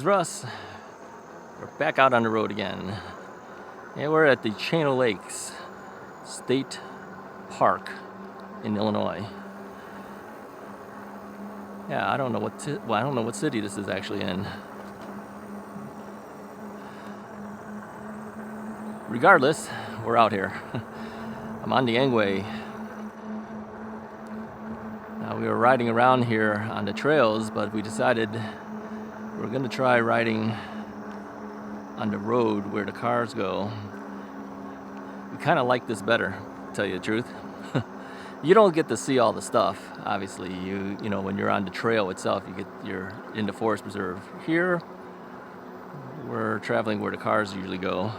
is Russ. We're back out on the road again. And we're at the Chain of Lakes State Park in Illinois. Yeah, I don't know what city this is actually in. Regardless, we're out here. I'm on the Engwe. Now, we were riding around here on the trails, but we decided we're going to try riding on the road where the cars go. We kind of like this better, to tell you the truth. You don't get to see all the stuff, obviously. You know, when you're on the trail itself, you're in the forest preserve. Here, we're traveling where the cars usually go.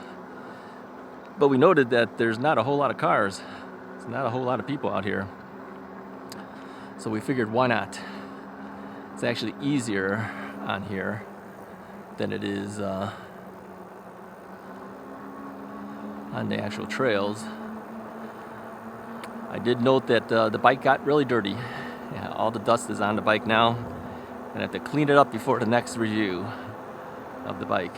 But we noted that there's not a whole lot of cars. There's not a whole lot of people out here. So we figured, why not? It's actually easier on here than it is on the actual trails. I did note that the bike got really dirty. Yeah, all the dust is on the bike now, and I have to clean it up before the next review of the bike.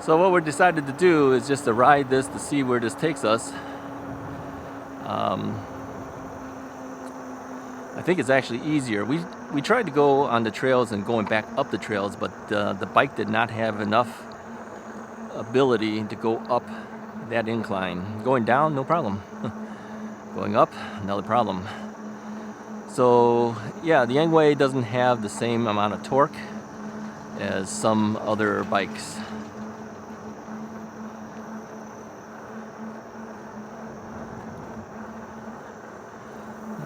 So what we decided to do is just to ride this to see where this takes us. I think it's actually easier. We tried to go on the trails and going back up the trails, but the bike did not have enough ability to go up that incline. Going down, no problem. Going up, another problem. So yeah, the Engwe doesn't have the same amount of torque as some other bikes.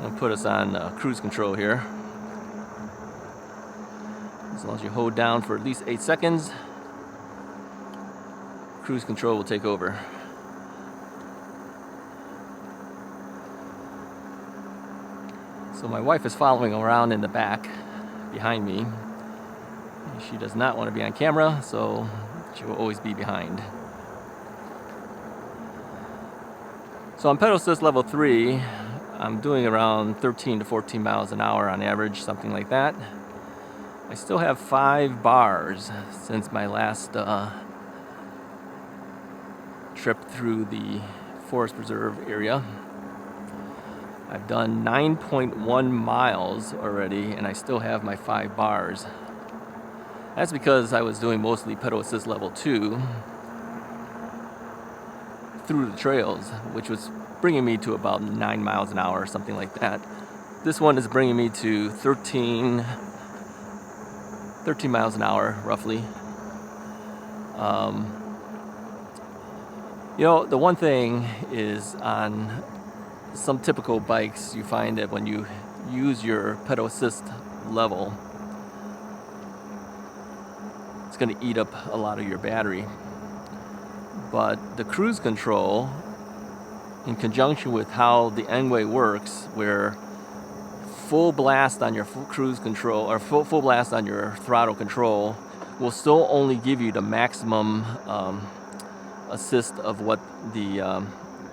I'll put us on cruise control here. As long as you hold down for at least 8 seconds, cruise control will take over. So my wife is following around in the back behind me. She does not want to be on camera, so she will always be behind. So on pedal assist level 3, I'm doing around 13 to 14 miles an hour on average, something like that. I still have 5 bars since my last trip through the forest preserve area. I've done 9.1 miles already, and I still have my 5 bars. That's because I was doing mostly pedal assist level 2 through the trails, which was bringing me to about 9 miles an hour or something like that. This one is bringing me to 13 miles an hour, roughly. You know, the one thing is on some typical bikes, you find that when you use your pedal assist level, it's going to eat up a lot of your battery. But the cruise control, in conjunction with how the Engwe works, where full blast on your cruise control or full blast on your throttle control will still only give you the maximum assist of what the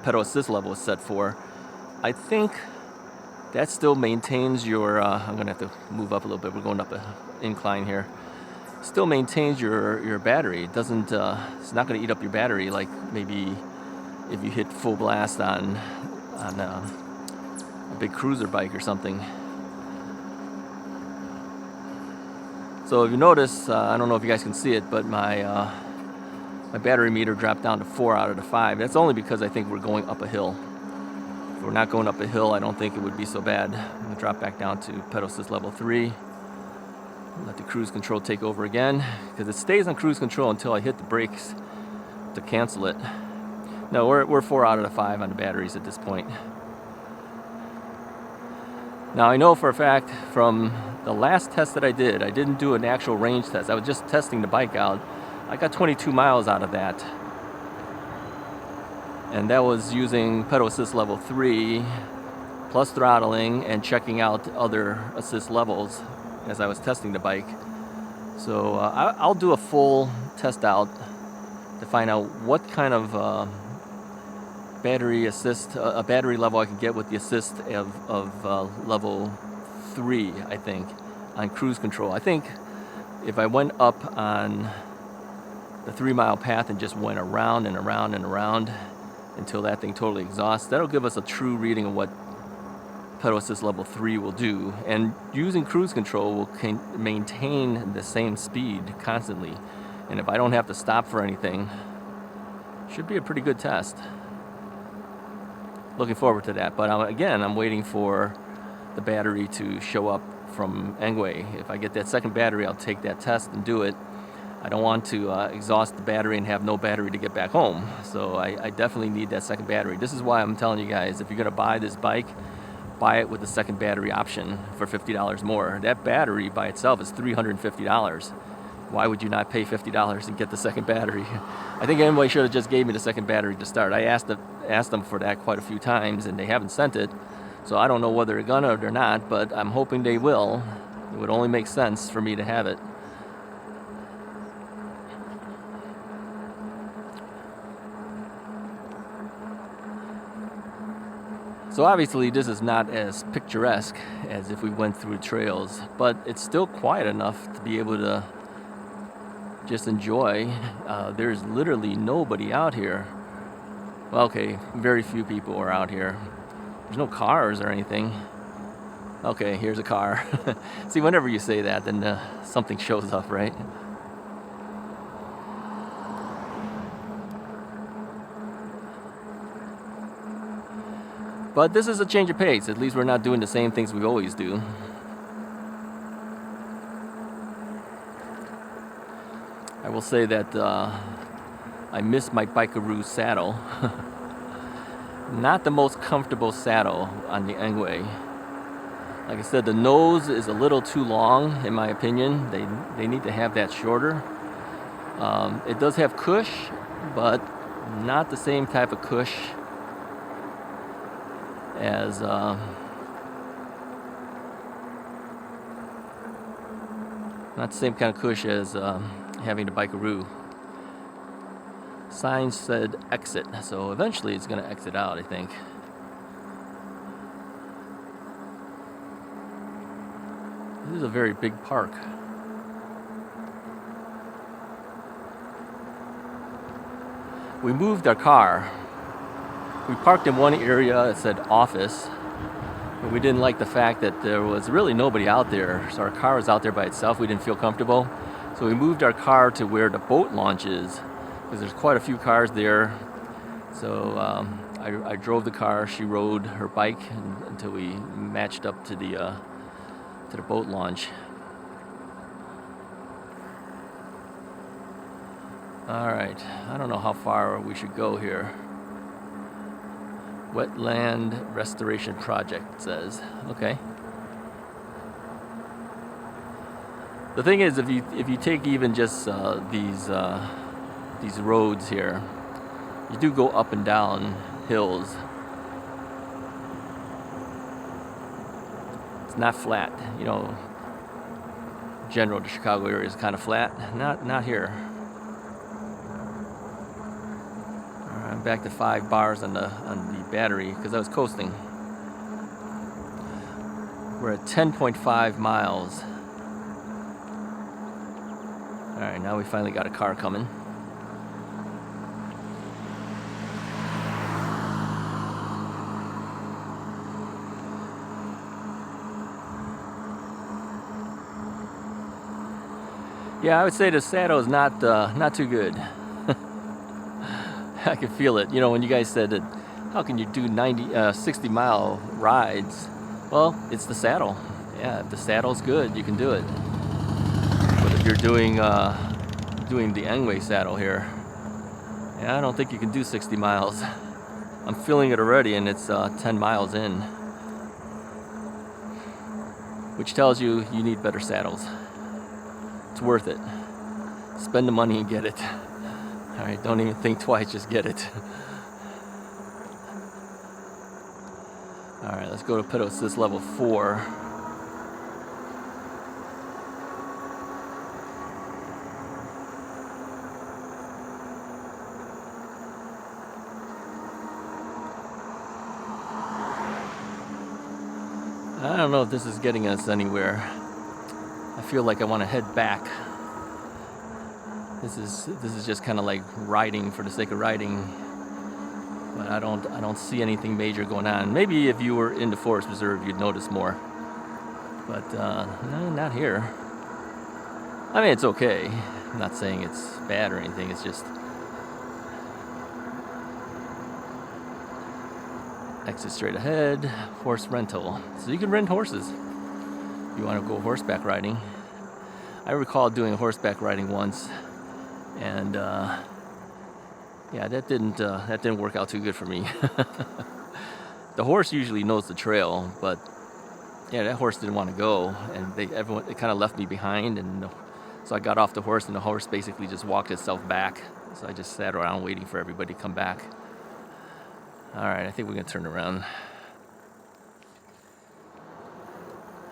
pedal assist level is set for. I think that still maintains your I'm gonna have to move up a little bit, we're going up an incline here. Still maintains your battery. It doesn't it's not going to eat up your battery like maybe if you hit full blast on a big cruiser bike or something. So if you notice, I don't know if you guys can see it, but my battery meter dropped down to 4 out of the 5. That's only because I think we're going up a hill. If we're not going up a hill, I don't think it would be so bad. I'm going to drop back down to pedal assist level 3. Let the cruise control take over again, because it stays on cruise control until I hit the brakes to cancel it. No, we're 4 out of the 5 on the batteries at this point. Now I know for a fact from the last test that I didn't do an actual range test. I was just testing the bike out. I got 22 miles out of that. And that was using pedal assist level 3 plus throttling and checking out other assist levels as I was testing the bike. So I'll do a full test out to find out what kind of battery assist, a battery level I can get with the assist of level 3, I think, on cruise control. I think if I went up on the 3-mile path and just went around and around and around until that thing totally exhausts, that'll give us a true reading of what pedal assist level 3 will do. And using cruise control will maintain the same speed constantly. And if I don't have to stop for anything, should be a pretty good test. Looking forward to that. But again, I'm waiting for the battery to show up from Engwe. If I get that second battery, I'll take that test and do it. I don't want to exhaust the battery and have no battery to get back home. So I definitely need that second battery. This is why I'm telling you guys, if you're going to buy this bike, buy it with the second battery option for $50 more. That battery by itself is $350. Why would you not pay $50 and get the second battery? I think Engwe should have just gave me the second battery to start. I asked them for that quite a few times, and they haven't sent it. So I don't know whether they're gonna or they're not, but I'm hoping they will. It would only make sense for me to have it. So obviously this is not as picturesque as if we went through trails, but it's still quiet enough to be able to just enjoy. There's literally nobody out here. Well, okay, very few people are out here. There's no cars or anything. Okay, here's a car. See, whenever you say that, then something shows up, right? But this is a change of pace. At least we're not doing the same things we always do. I will say that I miss my Bikeroo saddle. Not the most comfortable saddle on the Engwe. Like I said, the nose is a little too long, in my opinion. They need to have that shorter. It does have cush, but not the same type of cush as not the same kind of cush as having the Bikeroo. Sign said exit, so eventually it's going to exit out, I think. This is a very big park. We moved our car. We parked in one area that said office, but we didn't like the fact that there was really nobody out there. So our car was out there by itself. We didn't feel comfortable. So we moved our car to where the boat launch is, because there's quite a few cars there. So I drove the car. She rode her bike until we matched up to the boat launch. All right, I don't know how far we should go here. Wetland Restoration Project, it says. Okay. The thing is, if you take even just these roads here, you do go up and down hills. It's not flat. You know, general the Chicago area is kind of flat. Not here. I'm back to 5 bars on the battery because I was coasting. We're at 10.5 miles. All right, now we finally got a car coming. Yeah, I would say the saddle is not too good. I can feel it. You know, when you guys said that, how can you do 60-mile rides? Well, it's the saddle. Yeah, if the saddle's good, you can do it. But if you're doing the Engwe saddle here, yeah, I don't think you can do 60 miles. I'm feeling it already, and it's 10 miles in, which tells you you need better saddles. It's worth it. Spend the money and get it. All right, don't even think twice, just get it. All right, let's go to pedal assist level 4. I don't know if this is getting us anywhere. I feel like I want to head back. This is just kind of like riding for the sake of riding, but I don't see anything major going on. Maybe if you were in the forest preserve, you'd notice more, but no, not here. I mean, it's okay. I'm not saying it's bad or anything. It's just exit straight ahead, horse rental. So you can rent horses if you want to go horseback riding. I recall doing horseback riding once, and yeah, that didn't work out too good for me. The horse usually knows the trail, but yeah, that horse didn't want to go, and they kind of left me behind, and so I got off the horse, and the horse basically just walked itself back. So I just sat around waiting for everybody to come back. All right, I think we're gonna turn around.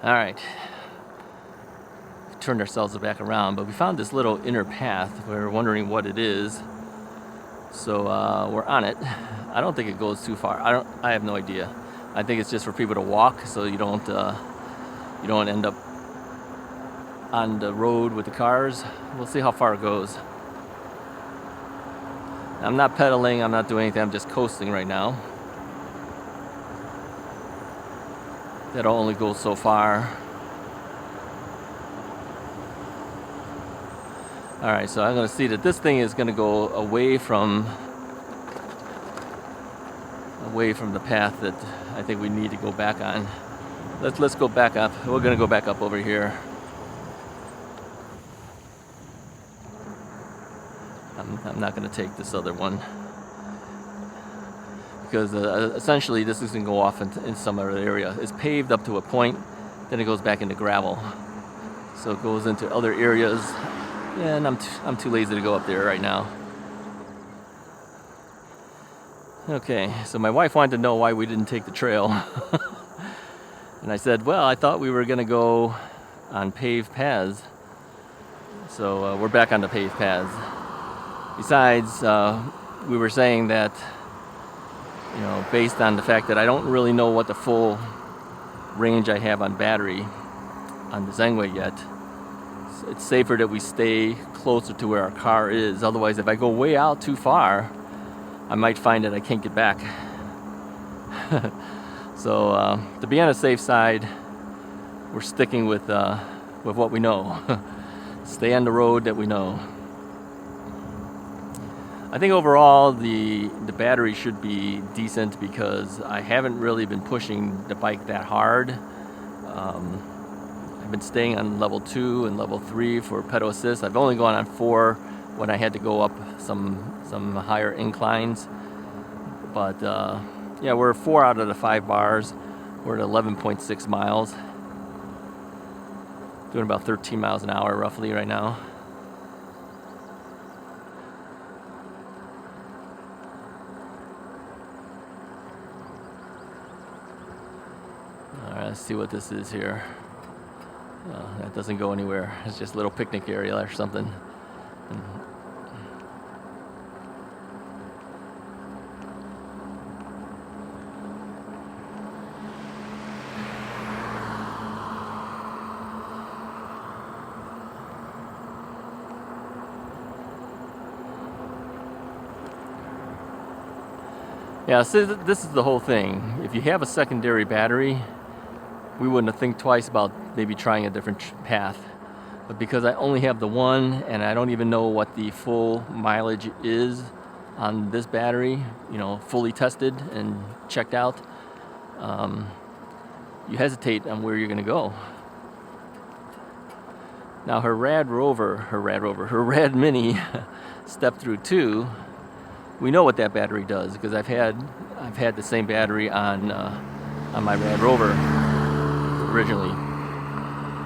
All right, we turned ourselves back around, but we found this little inner path. We were wondering what it is, so we're on it. I don't think it goes too far. I have no idea. I think it's just for people to walk, so you don't end up on the road with the cars. We'll see how far it goes. I'm not pedaling, I'm not doing anything, I'm just coasting right now. That'll only go so far. Alright, so I'm going to see that this thing is going to go away from the path that I think we need to go back on. Let's go back up. We're going to go back up over here. I'm not going to take this other one because essentially this is going to go off in some other area. It's paved up to a point, then it goes back into gravel. So it goes into other areas, and I'm too lazy to go up there right now. Okay, so my wife wanted to know why we didn't take the trail. And I said, well, I thought we were going to go on paved paths. So we're back on the paved paths. Besides, we were saying that, based on the fact that I don't really know what the full range I have on battery on the Engwe yet, it's safer that we stay closer to where our car is. Otherwise, if I go way out too far, I might find that I can't get back. So to be on the safe side, we're sticking with what we know. Stay on the road that we know. I think overall the battery should be decent because I haven't really been pushing the bike that hard. I've been staying on level 2 and level 3 for pedal assist. I've only gone on 4 when I had to go up some higher inclines. But yeah, we're 4 out of the 5 bars. We're at 11.6 miles. Doing about 13 miles an hour roughly right now. Alright, let's see what this is here. That doesn't go anywhere. It's just a little picnic area or something. Yeah, so this is the whole thing. If you have a secondary battery, we wouldn't have think twice about maybe trying a different path. But because I only have the one, and I don't even know what the full mileage is on this battery, fully tested and checked out, you hesitate on where you're going to go. Now her Rad Mini step-thru 2, we know what that battery does because I've had the same battery on my Rad Rover originally,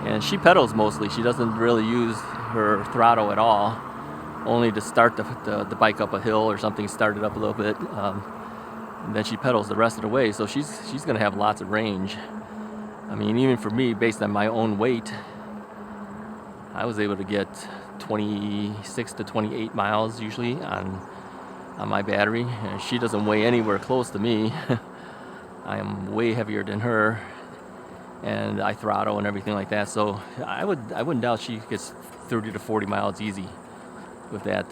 and she pedals mostly. She doesn't really use her throttle at all, only to start the bike up a hill or something, start it up a little bit, and then she pedals the rest of the way. So she's going to have lots of range. I mean, even for me, based on my own weight, I was able to get 26 to 28 miles usually on my battery. And she doesn't weigh anywhere close to me. I am way heavier than her, and I throttle and everything like that. So I wouldn't doubt she gets 30 to 40 miles easy with that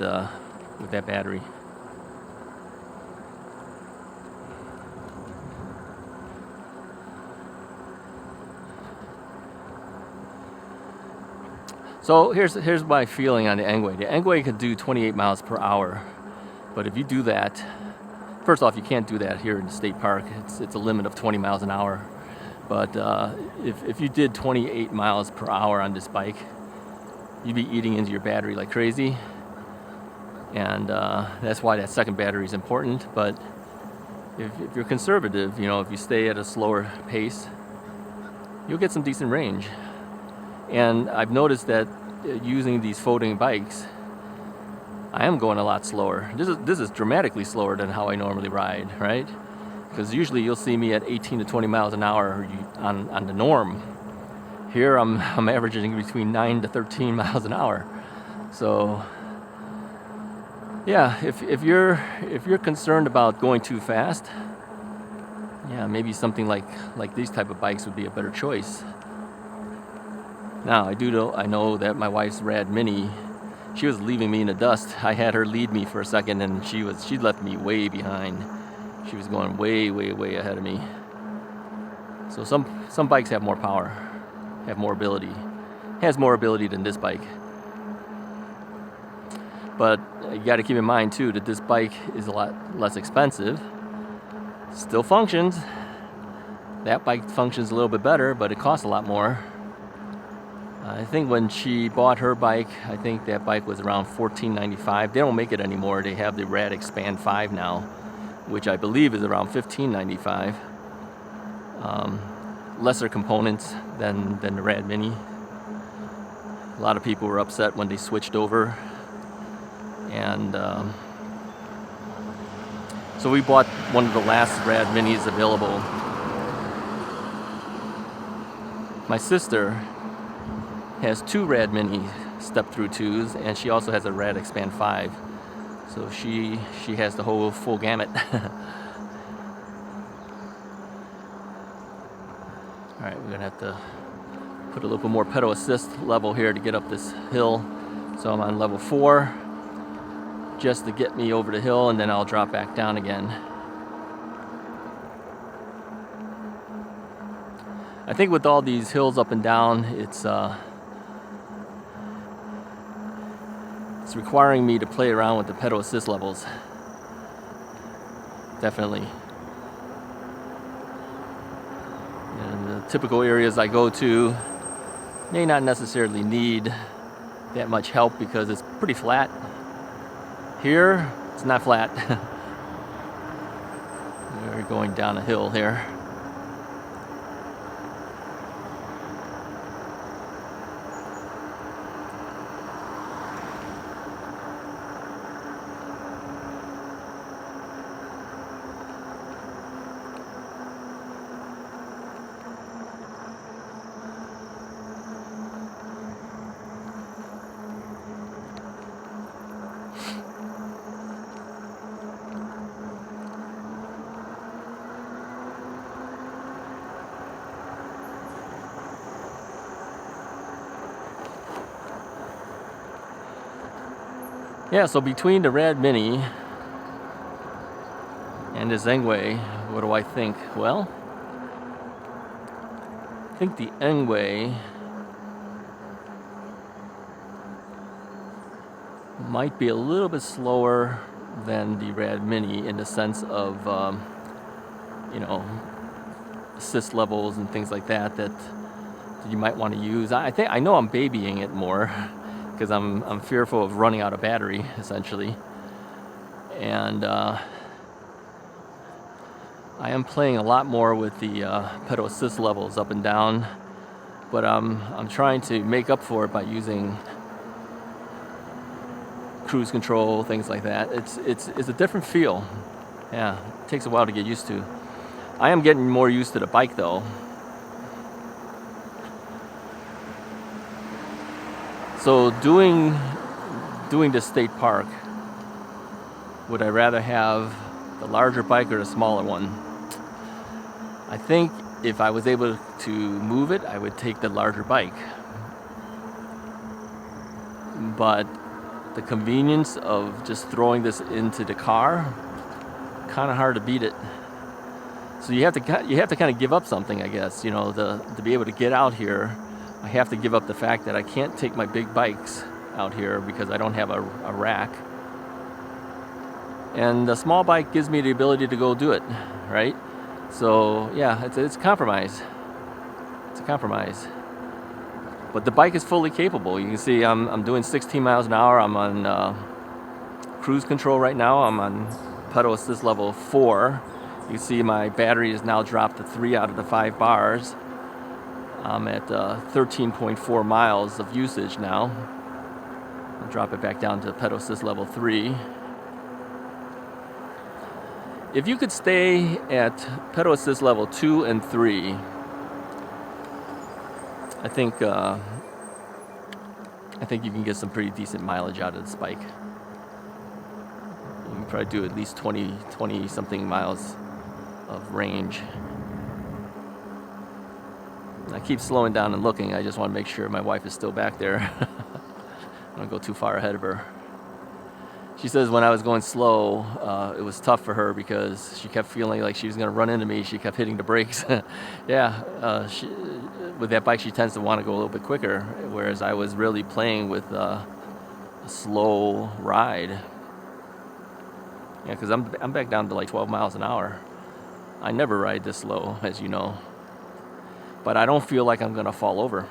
battery. So here's my feeling on the Engwe. The Engwe can do 28 miles per hour, but if you do that, first off, you can't do that here in the state park. It's a limit of 20 miles an hour. But if you did 28 miles per hour on this bike, you'd be eating into your battery like crazy. And that's why that second battery is important. But if you're conservative, if you stay at a slower pace, you'll get some decent range. And I've noticed that using these folding bikes, I am going a lot slower. This is dramatically slower than how I normally ride, right? Because usually you'll see me at 18 to 20 miles an hour on the norm. Here I'm averaging between 9 to 13 miles an hour. So yeah, if you're concerned about going too fast, yeah, maybe something like these type of bikes would be a better choice. Now I know that my wife's Rad Mini, she was leaving me in the dust. I had her lead me for a second, and she left me way behind. She was going way ahead of me. So some bikes have more power, have more ability, has more ability than this bike. But you got to keep in mind too that this bike is a lot less expensive. Still functions. That bike functions a little bit better, but it costs a lot more. I think when she bought her bike, I think that bike was around $14.95. They don't make it anymore. They have the Rad Expand 5 now, which I believe is around $15.95. Lesser components than the Rad Mini. A lot of people were upset when they switched over. And so we bought one of the last Rad Minis available. My sister has two Rad Mini step-thru 2s, and she also has a Rad Expand 5. So she has the whole full gamut. Alright, we're going to have to put a little bit more pedal assist level here to get up this hill. So I'm on level 4 just to get me over the hill, and then I'll drop back down again. I think with all these hills up and down, it's requiring me to play around with the pedal assist levels. Definitely. And the typical areas I go to may not necessarily need that much help because it's pretty flat. Here, it's not flat. We're going down a hill here. Yeah, so between the Rad Mini and this Engwe, what do I think? Well, I think the Engwe might be a little bit slower than the Rad Mini in the sense of, assist levels and things like that you might want to use. I know I'm babying it more because I'm fearful of running out of battery, essentially. And I am playing a lot more with the pedal assist levels up and down, but I'm trying to make up for it by using cruise control, things like that. It's a different feel. Yeah, it takes a while to get used to. I am getting more used to the bike though. So doing the state park, would I rather have the larger bike or the smaller one? I think if I was able to move it, I would take the larger bike. But the convenience of just throwing this into the car, kind of hard to beat it. So you have to kind of give up something, I guess. You know, to be able to get out here, I have to give up the fact that I can't take my big bikes out here because I don't have a rack. And the small bike gives me the ability to go do it, right? So yeah, it's a compromise. It's a compromise. But the bike is fully capable. You can see I'm doing 16 miles an hour. I'm on cruise control right now. I'm on pedal assist level 4. You can see my battery is now dropped to 3 out of the 5 bars. I'm at 13.4 miles of usage now. I'll drop it back down to pedal assist level 3. If you could stay at pedal assist level 2 and 3, I think you can get some pretty decent mileage out of this bike. You can probably do at least 20 something miles of range. I keep slowing down and looking. I just want to make sure my wife is still back there. I don't go too far ahead of her. She says when I was going slow, it was tough for her because she kept feeling like she was going to run into me. She kept hitting the brakes. Yeah, with that bike, she tends to want to go a little bit quicker, whereas I was really playing with a slow ride. Yeah, because I'm back down to like 12 miles an hour. I never ride this slow, as you know. But I don't feel like I'm going to fall over,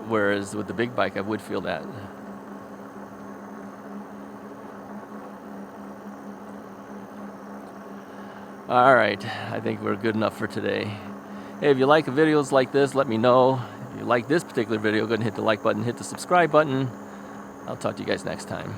whereas with the big bike, I would feel that. Alright, I think we're good enough for today. Hey, if you like videos like this, let me know. If you like this particular video, go ahead and hit the like button, hit the subscribe button. I'll talk to you guys next time.